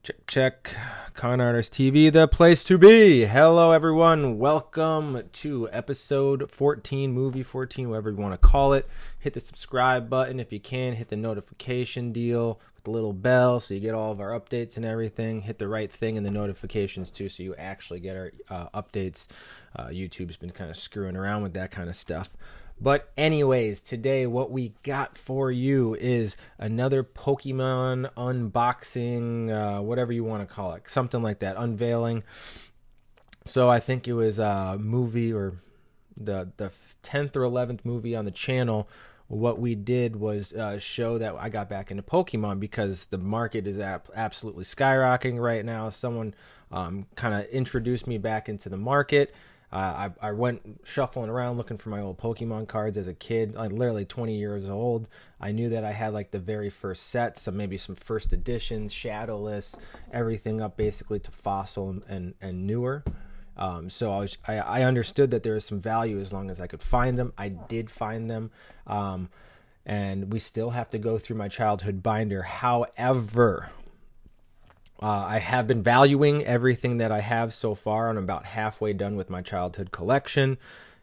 Check, check. ConArtistTV, the place to be. Hello, everyone. Welcome to episode 14, movie 14, whatever you want to call it. Hit the subscribe button if you can. Hit the notification deal with the little bell so you get all of our updates and everything. Hit the right thing in the notifications, too, so you actually get our updates. YouTube's been kind of screwing around with that kind of stuff. But anyways, today what we got for you is another Pokemon unboxing, whatever you want to call it, something like that, unveiling. So I think it was a movie or the 10th or 11th movie on the channel. What we did was show that I got back into Pokemon because the market is absolutely skyrocketing right now. Someone kind of introduced me back into the market. I went shuffling around looking for my old Pokemon cards as a kid, like literally 20 years old. I knew that I had like the very first set, maybe some first editions, shadowless, everything up basically to fossil and newer. So I understood that there was some value as long as I could find them. I did find them. And we still have to go through my childhood binder. However, I have been valuing everything that I have so far. I'm about halfway done with my childhood collection,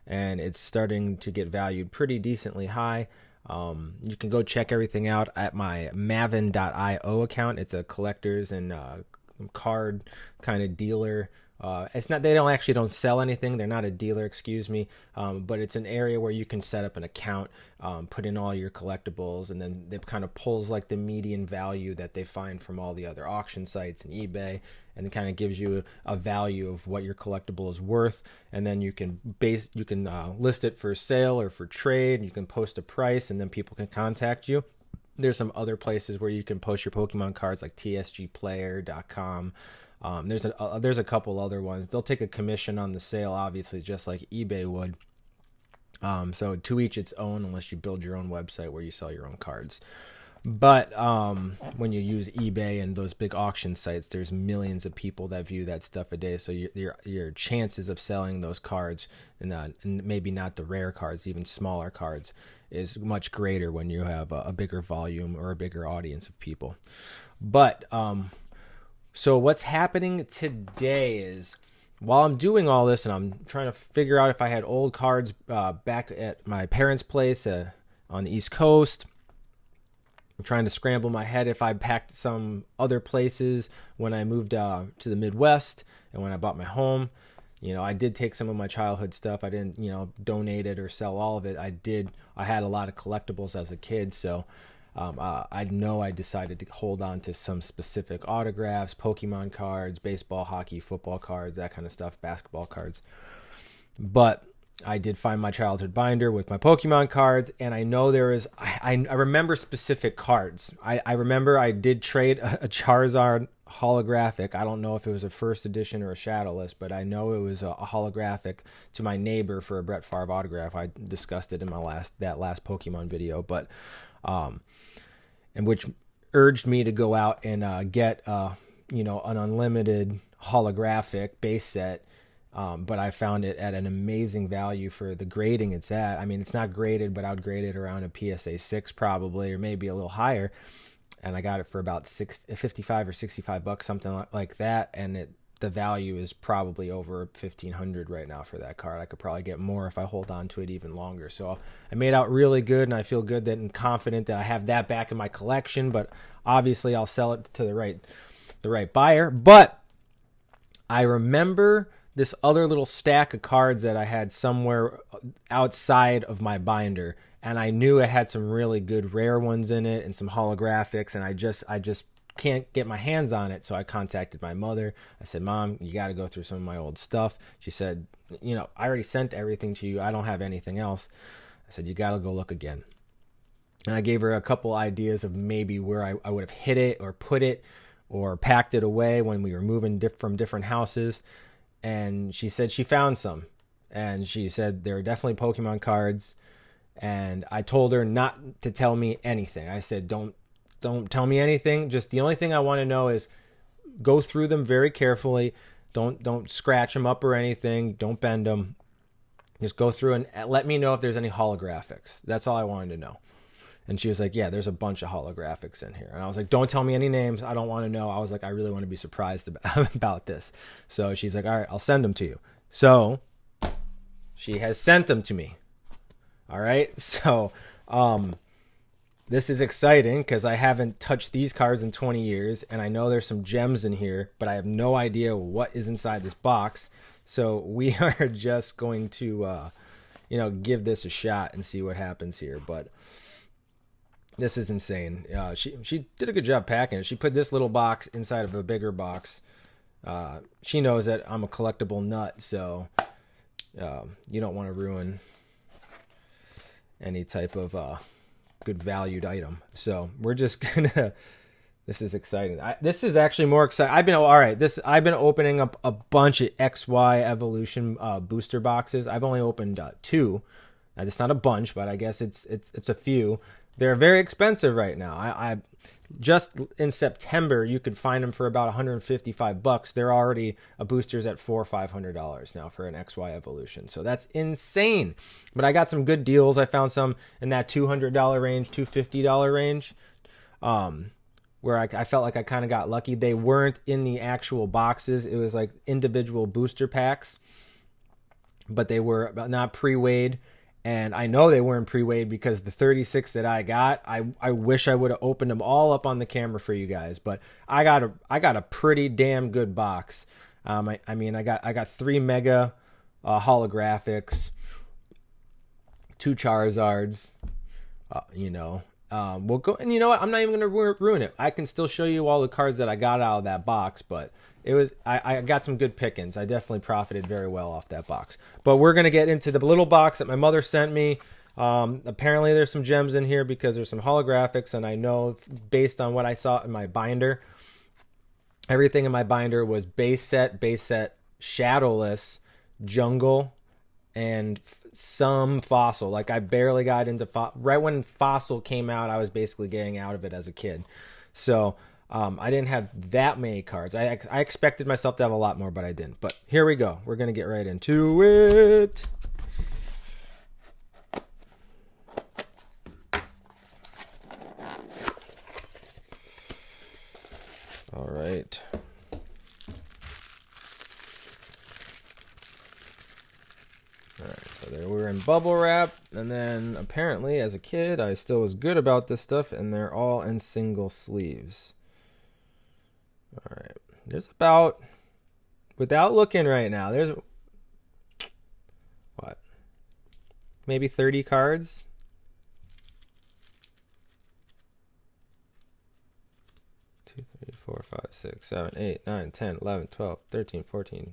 and it's starting to get valued pretty decently high. You can go check everything out at my Maven.io account. It's a collectors and card kind of dealer. It's not, they don't sell anything. They're not a dealer, excuse me. But it's an area where you can set up an account, put in all your collectibles, and then it kind of pulls like the median value that they find from all the other auction sites and eBay, and it kind of gives you a value of what your collectible is worth. And then you can list it for sale or for trade. You can post a price, and then people can contact you. There's some other places where you can post your Pokemon cards, like tsgplayer.com. There's a couple other ones. They'll take a commission on the sale, obviously, just like eBay would. So to each its own, unless you build your own website where you sell your own cards. But when you use eBay and those big auction sites, there's millions of people that view that stuff a day. So your chances of selling those cards, and maybe not the rare cards, even smaller cards, is much greater when you have a bigger volume or a bigger audience of people. But so what's happening today is, while I'm doing all this and I'm trying to figure out if I had old cards back at my parents' place on the East Coast, I'm trying to scramble my head if I packed some other places when I moved to the Midwest and when I bought my home. I did take some of my childhood stuff. I didn't, donate it or sell all of it. I had a lot of collectibles as a kid, so I know I decided to hold on to some specific autographs, Pokemon cards, baseball, hockey, football cards, that kind of stuff, basketball cards. But I did find my childhood binder with my Pokemon cards, and I know I remember specific cards. I remember I did trade a Charizard holographic. I don't know if it was a first edition or a shadowless, but I know it was a holographic to my neighbor for a Brett Favre autograph. I discussed it in my last Pokemon video, but and which urged me to go out and get an unlimited holographic base set. But I found it at an amazing value for the grading it's at. I mean, it's not graded, but I would grade it around a PSA 6 probably, or maybe a little higher. And I got it for about 55 or $65, something like that. And the value is probably over $1,500 right now for that card. I could probably get more if I hold on to it even longer. So I made out really good, and I feel good and confident that I have that back in my collection. But obviously, I'll sell it to the right buyer. But I remember this other little stack of cards that I had somewhere outside of my binder, and I knew it had some really good rare ones in it and some holographics, and I just can't get my hands on it. So I contacted my mother. I said, Mom, you got to go through some of my old stuff. She said, I already sent everything to you. I don't have anything else. I said, you got to go look again. And I gave her a couple ideas of maybe where I would have hid it or put it or packed it away when we were moving from different houses. And she said she found some. And she said there are definitely Pokemon cards. And I told her not to tell me anything. I said, don't tell me anything. Just the only thing I want to know is go through them very carefully. Don't scratch them up or anything. Don't bend them. Just go through and let me know if there's any holographics. That's all I wanted to know. And she was like, yeah, there's a bunch of holographics in here. And I was like, don't tell me any names. I don't want to know. I was like, I really want to be surprised about this. So she's like, all right, I'll send them to you. So she has sent them to me. All right. So this is exciting because I haven't touched these cards in 20 years. And I know there's some gems in here, but I have no idea what is inside this box. So we are just going to, give this a shot and see what happens here. But this is insane. She did a good job packing it. She put this little box inside of a bigger box. She knows that I'm a collectible nut, so you don't want to ruin any type of good valued item. So we're just gonna. This is exciting. This is actually more exciting. I've been opening up a bunch of XY Evolution booster boxes. I've only opened 2. It's not a bunch, but I guess it's a few. They're very expensive right now. I just in September you could find them for about $155. They're already boosters at $400 or $500 now for an XY Evolution. So that's insane. But I got some good deals. I found some in that $200 range, $250 range. Where I felt like I kind of got lucky. They weren't in the actual boxes. It was like individual booster packs, but they were not pre-weighed. And I know they weren't pre-weighed because the 36 that I got, I wish I would have opened them all up on the camera for you guys. But I got a pretty damn good box. I got 3 mega holographics, 2 Charizards, we'll go, and you know what? I'm not even going to ruin it. I can still show you all the cards that I got out of that box, but I got some good pickings. I definitely profited very well off that box. But we're going to get into the little box that my mother sent me. Apparently there's some gems in here because there's some holographics, and I know based on what I saw in my binder, everything in my binder was base set, shadowless, jungle, and some fossil. Like I barely got into right when fossil came out. I was basically getting out of it as a kid, so I didn't have that many cards. I expected myself to have a lot more, but I didn't. But here we go. We're gonna get right into it. All right. So they were in bubble wrap, and then apparently as a kid I still was good about this stuff, and they're all in single sleeves. All right, there's about, without looking right now, there's what, maybe 30 cards. Two, 3, 4, 5, 6, 7, 8, 9, 10, 11, 12, 13, 14,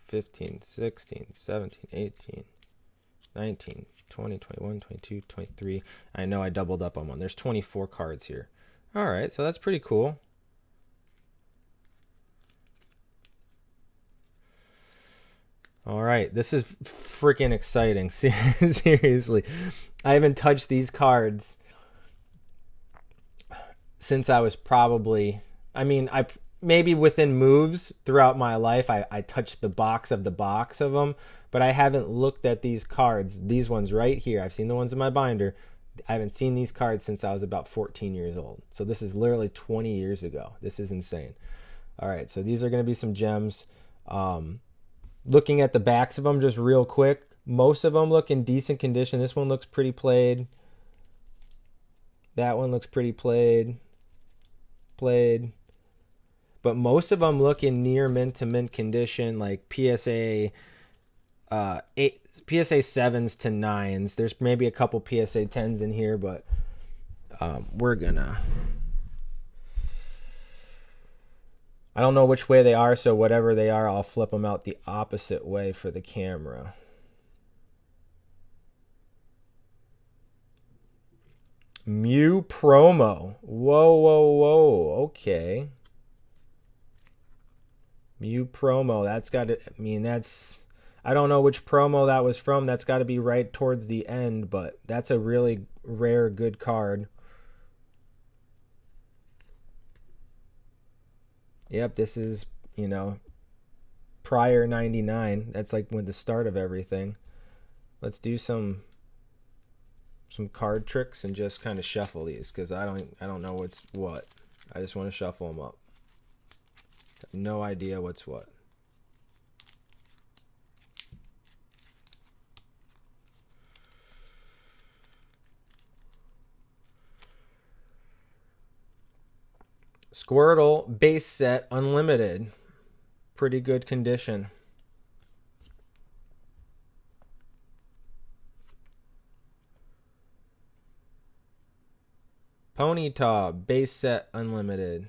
15, 16, 17, 18, 19, 20, 21, 22, 23. I know I doubled up on one. There's 24 cards here. All right, so that's pretty cool. All right, this is freaking exciting. Seriously, I haven't touched these cards since I was probably, I maybe within moves throughout my life, I touched the box of them, but I haven't looked at these cards, these ones right here. I've seen the ones in my binder. I haven't seen these cards since I was about 14 years old. So this is literally 20 years ago. This is insane. All right, so these are going to be some gems. Looking at the backs of them just real quick, most of them look in decent condition. This one looks pretty played. That one looks pretty played. But most of them look in near mint to mint condition, like PSA 8, PSA 7s to 9s. There's maybe a couple PSA 10s in here, but we're gonna, I don't know which way they are, so whatever they are, I'll flip them out the opposite way for the camera. Mew promo. Whoa. Okay. Mew promo. That's got to, that's, I don't know which promo that was from. That's got to be right towards the end, but that's a really rare, good card. Yep, this is, prior 99. That's like when the start of everything. Let's do some some card tricks and just kind of shuffle these because I don't know what's what. I just want to shuffle them up. No idea what's what. Squirtle base set unlimited. Pretty good condition. Ponyta base set unlimited.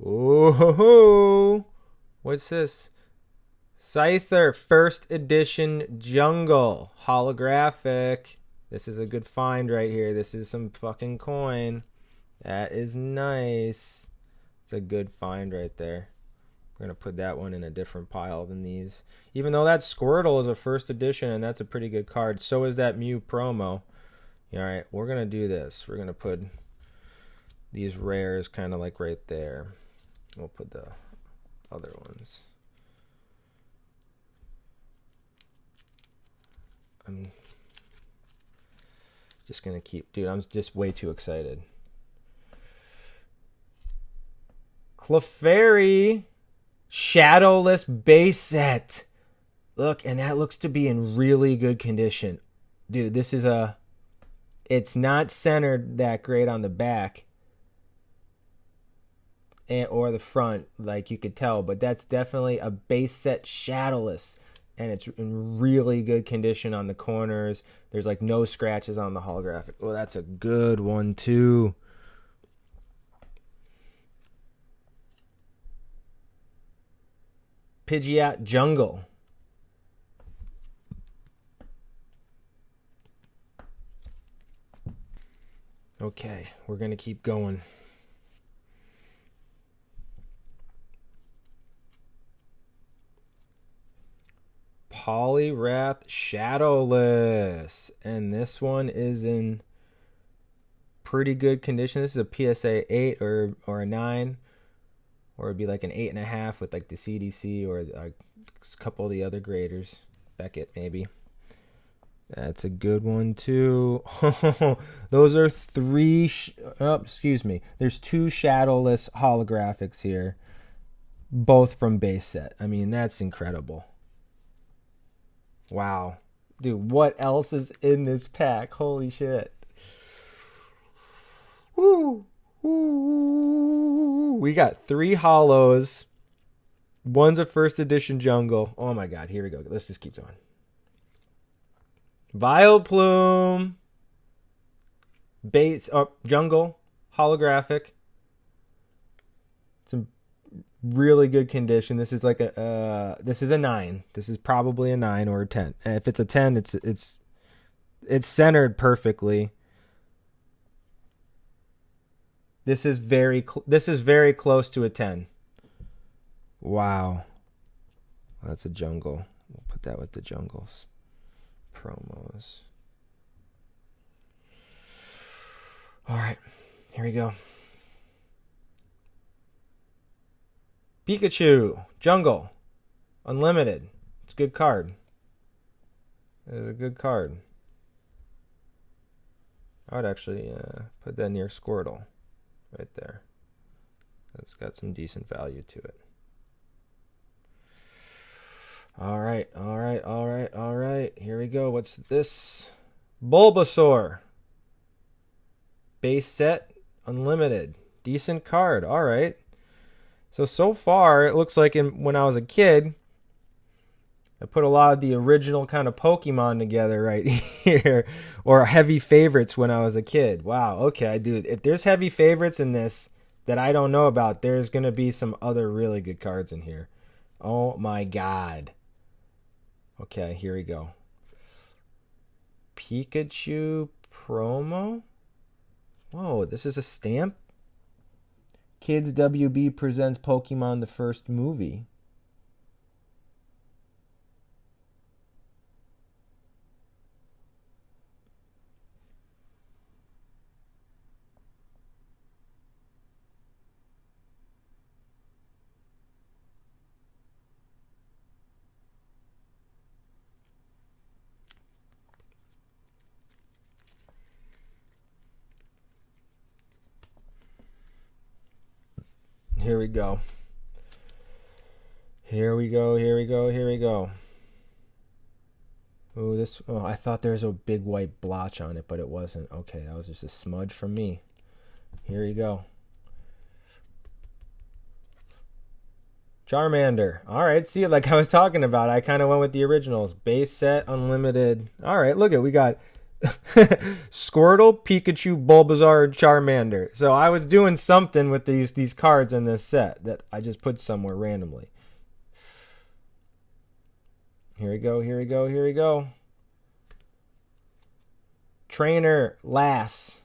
Ooh, what's this? Scyther first edition jungle holographic. This is a good find right here. This is some fucking coin. That is nice. It's a good find right there. We're going to put that one in a different pile than these. Even though that Squirtle is a first edition and that's a pretty good card, so is that Mew promo. All right, we're going to do this. We're going to put these rares kind of like right there. We'll put the other ones. I'm just going to keep... Dude, I'm just way too excited. Clefairy Shadowless base set. Look, and that looks to be in really good condition. Dude, this is a... It's not centered that great on the back. Or the front, like you could tell. But that's definitely a base set Shadowless. And it's in really good condition on the corners. There's like no scratches on the holographic. Oh, that's a good one too. Pidgeot Jungle. Okay, we're going to keep going. Poliwrath Shadowless. And this one is in pretty good condition. This is a PSA 8 or a 9. Or it'd be like an 8.5 with like the CDC or a couple of the other graders. Beckett, maybe. That's a good one, too. Those are three... excuse me. There's two Shadowless holographics here. Both from base set. I mean, that's incredible. Wow. Dude, what else is in this pack? Holy shit. Woo! Ooh, we got 3 holos. One's a first edition jungle. Oh my god, here we go. Let's just keep going. Vileplume. Base jungle. Holographic. It's in really good condition. This is like this is a 9. This is probably a 9 or a 10. And if it's a 10, it's centered perfectly. This is very close to a 10. Wow. That's a jungle. We'll put that with the jungles. Promos. All right. Here we go. Pikachu. Jungle. Unlimited. It's a good card. It's a good card. I would actually put that near Squirtle. Right there. That's got some decent value to it. All right. Here we go. What's this? Bulbasaur. Base set. Unlimited. Decent card. All right. So far, it looks like when I was a kid, I put a lot of the original kind of Pokemon together right here. Or heavy favorites when I was a kid. Wow, okay, dude. If there's heavy favorites in this that I don't know about, there's going to be some other really good cards in here. Oh my god. Okay, here we go. Pikachu promo? Whoa, this is a stamp? Kids WB presents Pokemon the first movie. Here we go. Here we go. Here we go. Here we go. Ooh, this. Oh, I thought there was a big white blotch on it, but it wasn't. Okay, that was just a smudge from me. Here you go. Charmander. All right, see, like I was talking about, I kind of went with the originals. Base set, unlimited. All right, look at, we got Squirtle, Pikachu, Bulbasaur, Charmander. So I was doing something with these cards in this set that I just put somewhere randomly. Here we go, here we go, here we go. Trainer, Lass.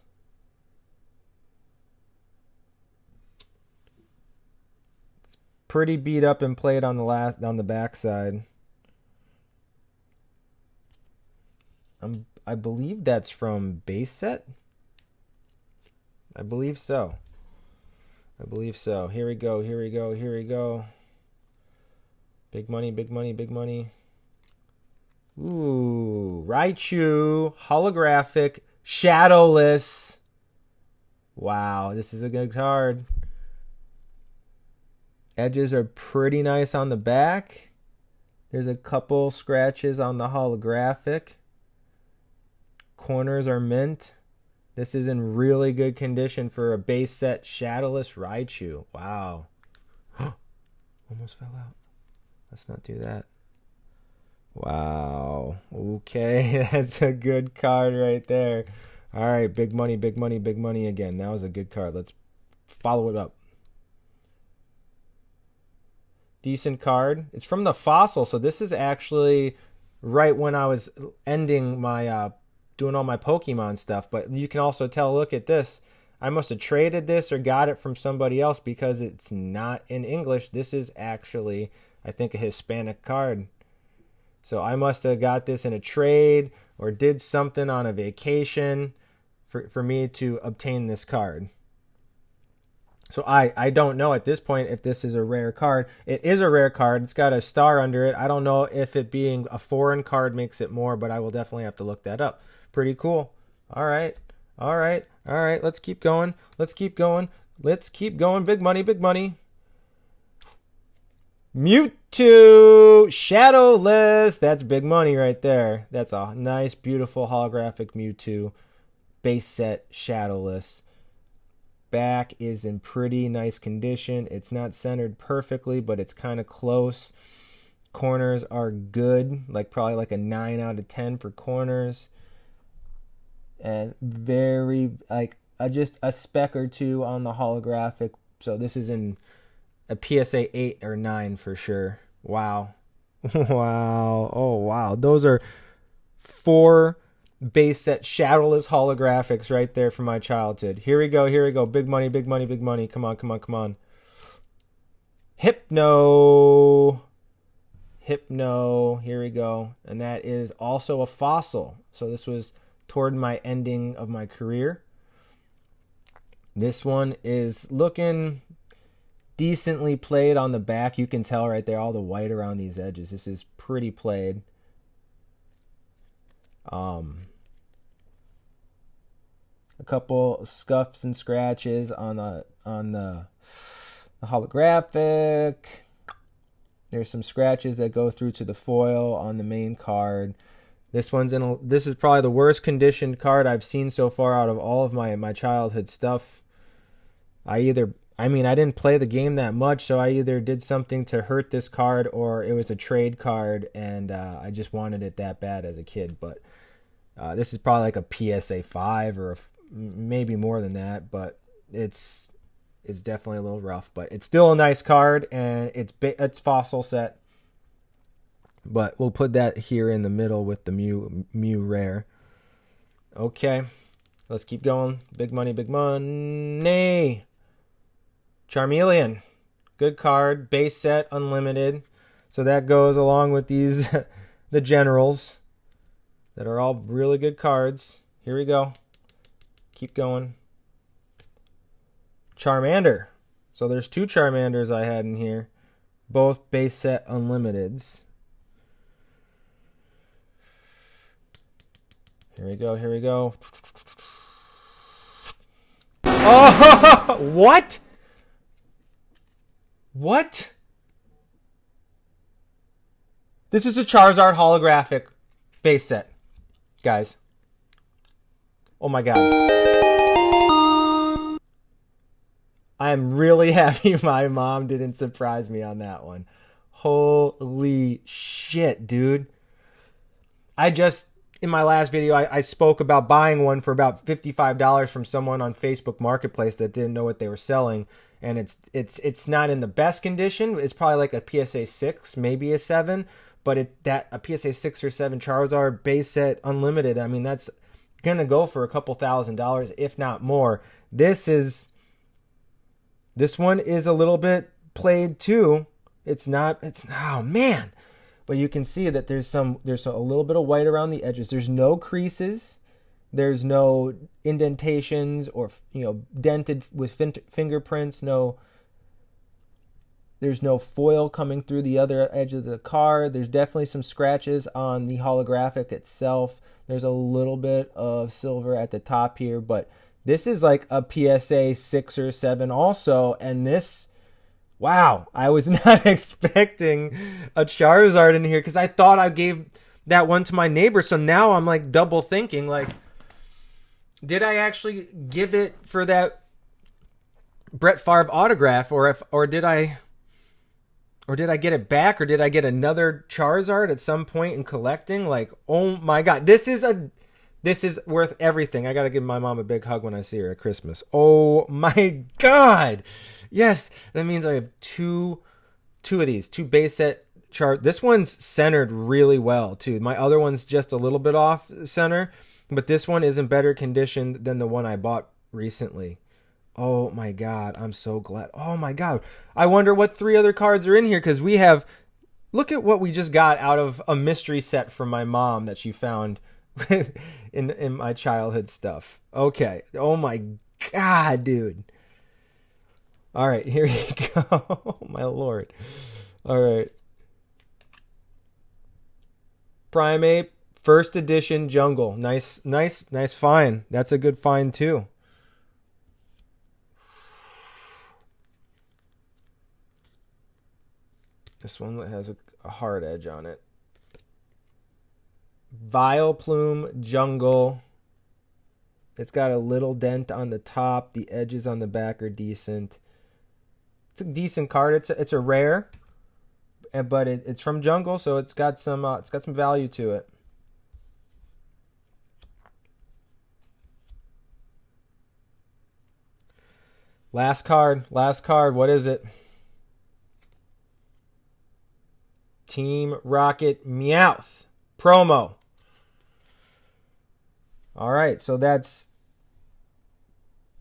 Pretty beat up and played on the backside. I believe that's from base set. I believe so. I believe so. Here we go. Here we go. Here we go. Big money. Big money. Big money. Ooh, Raichu, holographic, shadowless. Wow, this is a good card. Edges are pretty nice on the back. There's a couple scratches on the holographic. Corners are mint. This is in really good condition for a base set shadowless Raichu. Wow. Almost fell out. Let's not do that. Wow. Okay, that's a good card right there. All right, big money, big money, big money again. That was a good card. Let's follow it up. Decent card. It's from the fossil, so this is actually right when I was ending my doing all my Pokemon stuff. But you can also tell, look at this. I must have traded this or got it from somebody else because it's not in English. This is actually, I think, a Hispanic card. So I must have got this in a trade or did something on a vacation for me to obtain this card. So I don't know at this point if this is a rare card. It is a rare card. It's got a star under it. I don't know if it being a foreign card makes it more, but I will definitely have to look that up. Pretty cool. All right. All right. All right. Let's keep going. Let's keep going. Let's keep going. Big money. Big money. Mewtwo. Shadowless. That's big money right there. That's a nice, beautiful holographic Mewtwo. Base set shadowless. Back is in pretty nice condition. It's not centered perfectly, but it's kind of close. Corners are good, like probably like a 9 out of 10 for corners. And very, like, just a speck or two on the holographic. So this is in a PSA 8 or 9 for sure. Wow. Wow. Oh, wow. Those are 4 base set shadowless holographics right there from my childhood. Here we go. Here we go. Big money, big money, big money. Come on, come on, come on. Hypno. Hypno. Here we go. And that is also a fossil. So this was toward my ending of my career. This one is looking decently played on the back. You can tell right there all the white around these edges. This is pretty played. A couple scuffs and scratches on the holographic. There's some scratches that go through to the foil on the main card. This is probably the worst conditioned card I've seen so far out of all of my childhood stuff. I didn't play the game that much, so I either did something to hurt this card or it was a trade card and I just wanted it that bad as a kid. But this is probably like a PSA 5 or maybe more than that, but it's definitely a little rough. But it's still a nice card, and it's fossil set. But we'll put that here in the middle with the Mew rare. Okay, let's keep going. Big money, big money. Charmeleon, good card, base set, unlimited. So that goes along with these the generals that are all really good cards. Here we go. Keep going. Charmander. So there's 2 Charmanders I had in here. Both base set unlimiteds. Here we go. Here we go. Oh, what? What? This is a Charizard holographic base set, guys. Oh my god. I am really happy my mom didn't surprise me on that one. Holy shit, dude. In my last video, I spoke about buying one for about $55 from someone on Facebook Marketplace that didn't know what they were selling. And it's not in the best condition. It's probably like a PSA 6, maybe a 7. But a PSA 6 or 7 Charizard base set unlimited, I mean, that's going to go for a couple $1,000s, if not more. This one is a little bit played too. Oh man. But you can see that there's a little bit of white around the edges. There's no creases. There's no indentations or, dented with fingerprints. There's no foil coming through the other edge of the card. There's definitely some scratches on the holographic itself. There's a little bit of silver at the top here, but this is like a PSA 6 or 7 also, and this... Wow, I was not expecting a Charizard in here because I thought I gave that one to my neighbor. So now I'm like double thinking, like, did I actually give it for that Brett Favre autograph, or did I get it back, or did I get another Charizard at some point in collecting? Like, oh my god, this is worth everything. I gotta give my mom a big hug when I see her at Christmas. Oh my god. Yes, that means I have two of these, 2 base set chart. This one's centered really well too. My other one's just a little bit off center, but this one is in better condition than the one I bought recently. Oh my god, I'm so glad. Oh my god. I wonder what 3 other cards are in here, because look at what we just got out of a mystery set from my mom that she found in my childhood stuff. Okay. Oh my god, dude. All right, here we go. Oh my lord. All right. Primate, first edition jungle. Nice find. That's a good find too. This one has a hard edge on it. Vileplume jungle. It's got a little dent on the top. The edges on the back are decent. It's a decent card. It's a rare, but it's from Jungle, so it's got some value to it. Last card. What is it? Team Rocket Meowth promo. All right, so that's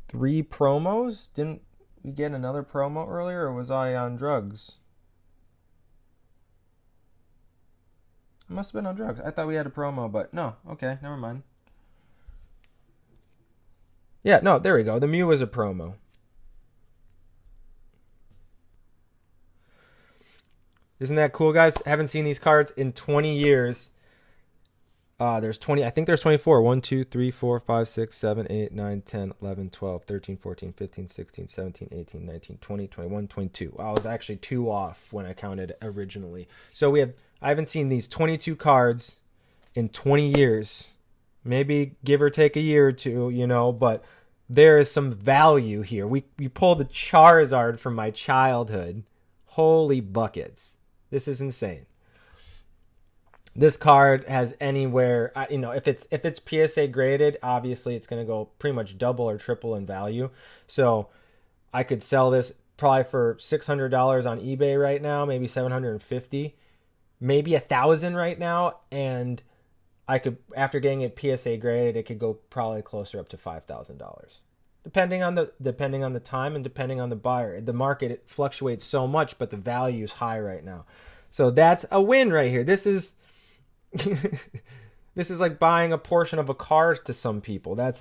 3 promos. Didn't we get another promo earlier, or was I on drugs? I must have been on drugs. I thought we had a promo, but no. Okay, never mind. Yeah, no, there we go. The Mew is a promo. Isn't that cool, guys? Haven't seen these cards in 20 years. There's 20. I think there's 24. 1, 2, 3, 4, 5, 6, 7, 8, 9, 10, 11, 12, 13, 14, 15, 16, 17, 18, 19, 20, 21, 22. I was actually 2 off when I counted originally. So I haven't seen these 22 cards in 20 years. Maybe give or take a year or two, but there is some value here. We pulled a Charizard from my childhood. Holy buckets. This is insane. This card has anywhere, if it's PSA graded, obviously it's going to go pretty much double or triple in value. So I could sell this probably for $600 on eBay right now, maybe $750, maybe $1,000 right now, and I could, after getting it PSA graded, it could go probably closer up to $5,000. Depending on the time and depending on the buyer. The market, it fluctuates so much, but the value is high right now. So that's a win right here. This is this is like buying a portion of a car to some people. That's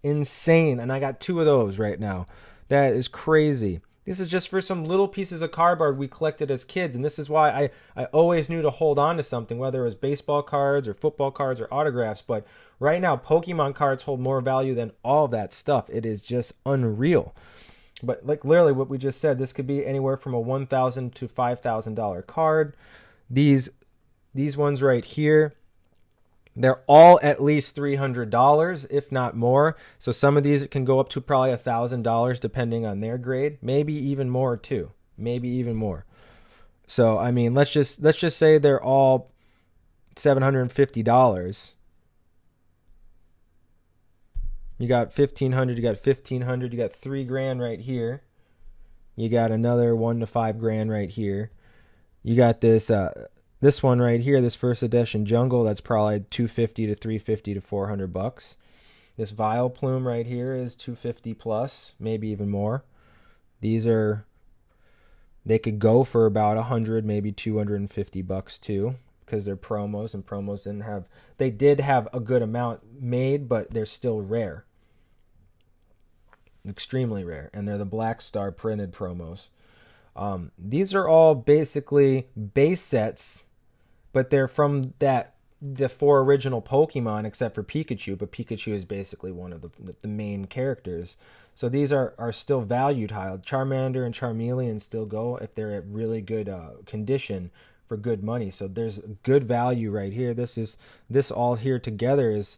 insane. And I got 2 of those right now. That is crazy. This is just for some little pieces of cardboard we collected as kids. And this is why I always knew to hold on to something, whether it was baseball cards or football cards or autographs. But right now, Pokemon cards hold more value than all that stuff. It is just unreal. But like literally what we just said, this could be anywhere from a $1,000 to $5,000 card. These ones right here, they're all at least $300, if not more. So some of these can go up to probably $1,000 depending on their grade, maybe even more too, maybe even more. So I mean, let's just say they're all $750. You got 1,500, you got 1,500, you got $3,000 right here. You got another $1 to $5,000 right here. You got this one right here, this first edition Jungle, that's probably $250 to $350 to $400. This Vile Plume right here is $250 plus, maybe even more. They could go for about $100, maybe $250 too, because they're promos, and promos did have a good amount made, but they're still rare. Extremely rare, and they're the Black Star printed promos. These are all basically base sets, but they're from the 4 original Pokemon, except for Pikachu, but Pikachu is basically one of the main characters. So these are still valued high. Charmander and Charmeleon still go if they're at really good condition for good money. So there's good value right here. This all here together is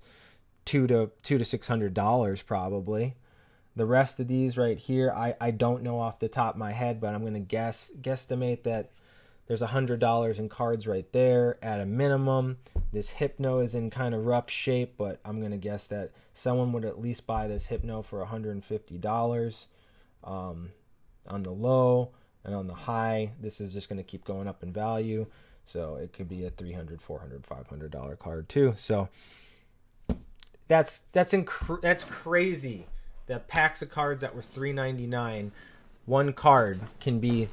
$200 to $600 probably. The rest of these right here, I don't know off the top of my head, but I'm going to guesstimate that there's $100 in cards right there at a minimum. This Hypno is in kind of rough shape, but I'm going to guess that someone would at least buy this Hypno for $150 on the low, and on the high, this is just going to keep going up in value. So it could be a $300, $400, $500 card too. So that's crazy. The packs of cards that were $3.99, one card can be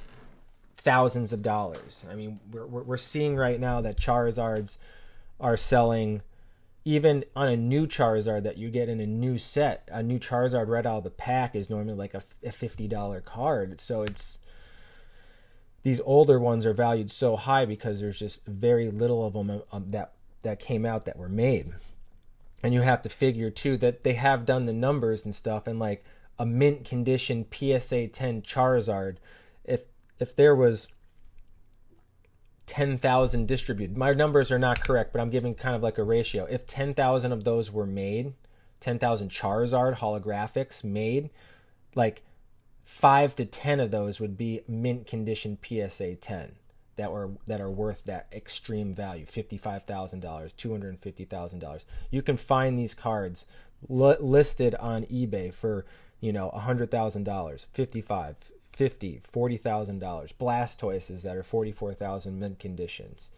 thousands of dollars. I mean, we're seeing right now that Charizards are selling, even on a new Charizard that you get in a new set. A new Charizard right out of the pack is normally like a $50 card. So these older ones are valued so high because there's just very little of them that came out that were made. And you have to figure too that they have done the numbers and stuff, and like a mint condition PSA 10 Charizard, if there was 10,000 distributed, my numbers are not correct, but I'm giving kind of like a ratio. If 10,000 of those were made, 10,000 Charizard holographics made, like 5 to 10 of those would be mint condition PSA 10 that are worth that extreme value, $55,000, $250,000. You can find these cards listed on eBay for, $100,000, $55,000, $50,000, $40,000. Blastoises that are 44,000 mint conditions.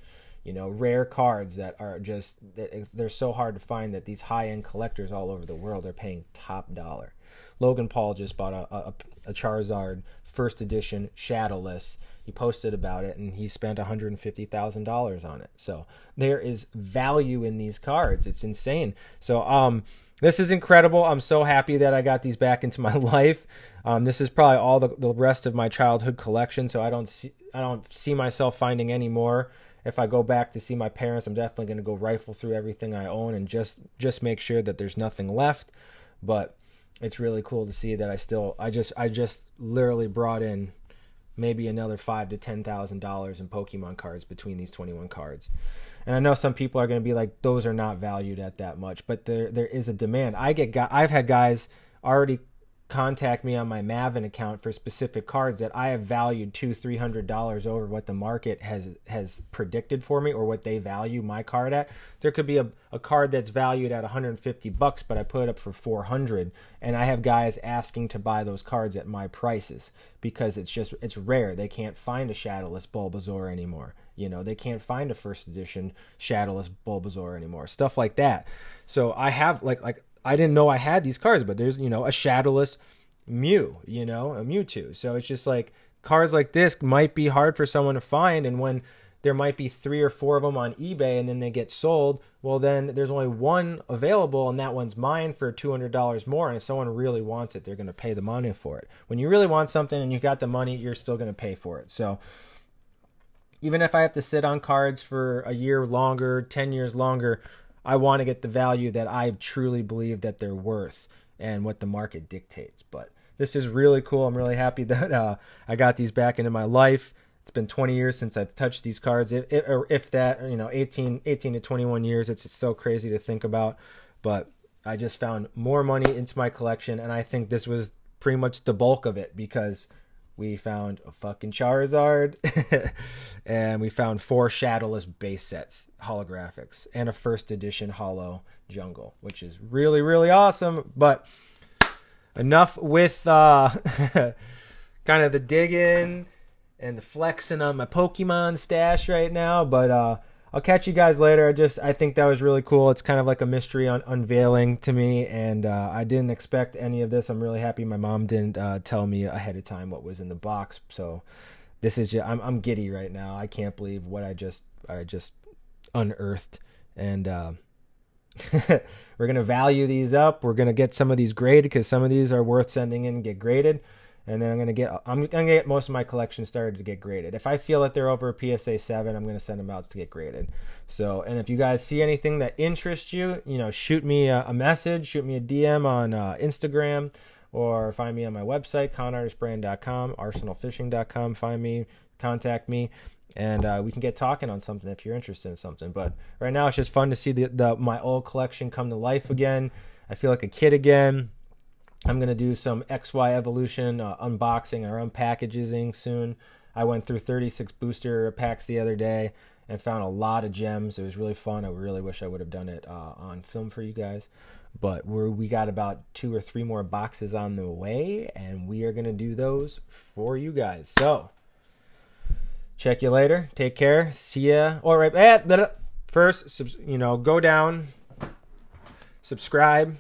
Rare cards that are just, they're so hard to find that these high-end collectors all over the world are paying top dollar. Logan Paul just bought a Charizard first edition shadowless. He posted about it, and he spent $150,000 on it. So there is value in these cards. It's insane. So this is incredible. I'm so happy that I got these back into my life. This is probably all the rest of my childhood collection. So I don't see myself finding any more. If I go back to see my parents, I'm definitely going to go rifle through everything I own and just make sure that there's nothing left. But it's really cool to see that I just literally brought in maybe another $5,000 to $10,000 in Pokemon cards between these 21 cards. And I know some people are going to be like, those are not valued at that much, but there is a demand. I've had guys already contact me on my Maven account for specific cards that I have valued $200-$300 over what the market has predicted for me, or what they value my card at. There could be a card that's valued at $150, but I put it up for $400, and I have guys asking to buy those cards at my prices because it's rare. They can't find a Shadowless Bulbasaur anymore. They can't find a first edition Shadowless Bulbasaur anymore. Stuff like that. So I have like I didn't know I had these cards, but there's, a Shadowless Mew, a Mewtwo. So it's just like cards like this might be hard for someone to find. And when there might be 3 or 4 of them on eBay and then they get sold, well, then there's only one available, and that one's mine for $200 more. And if someone really wants it, they're going to pay the money for it. When you really want something and you got the money, you're still going to pay for it. So even if I have to sit on cards for a year longer, 10 years longer, I want to get the value that I truly believe that they're worth and what the market dictates. But this is really cool. I'm really happy that I got these back into my life. It's been 20 years since I've touched these cards, if that, 18 to 21 years. It's so crazy to think about, but I just found more money into my collection, and I think this was pretty much the bulk of it, because we found a fucking Charizard and we found 4 Shadowless base sets, holographics, and a first edition holo jungle, which is really, really awesome. But enough with kind of the digging and the flexing on my Pokemon stash right now. But I'll catch you guys later. I think that was really cool. It's kind of like a mystery unveiling to me, and I didn't expect any of this. I'm really happy my mom didn't tell me ahead of time what was in the box. So this is I'm giddy right now. I can't believe what I just unearthed, and we're gonna value these up. We're gonna get some of these graded, because some of these are worth sending in and get graded. And then I'm gonna get most of my collection started to get graded. If I feel that they're over a PSA 7, I'm gonna send them out to get graded. So, and if you guys see anything that interests you, shoot me a message, shoot me a DM on Instagram, or find me on my website, ConArtistBrand.com, ArsenalFishing.com. Find me, contact me, and we can get talking on something if you're interested in something. But right now, it's just fun to see my old collection come to life again. I feel like a kid again. I'm going to do some XY Evolution unboxing or unpackaging soon. I went through 36 booster packs the other day and found a lot of gems. It was really fun. I really wish I would have done it on film for you guys. But we got about 2 or 3 more boxes on the way, and we are going to do those for you guys. So, check you later. Take care. See ya. All right. First, go down, subscribe.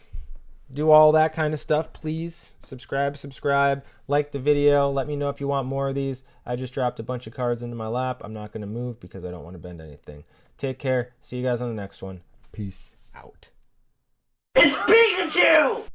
Do all that kind of stuff, please. Subscribe, like the video. Let me know if you want more of these. I just dropped a bunch of cards into my lap. I'm not going to move because I don't want to bend anything. Take care. See you guys on the next one. Peace out. It's Pikachu!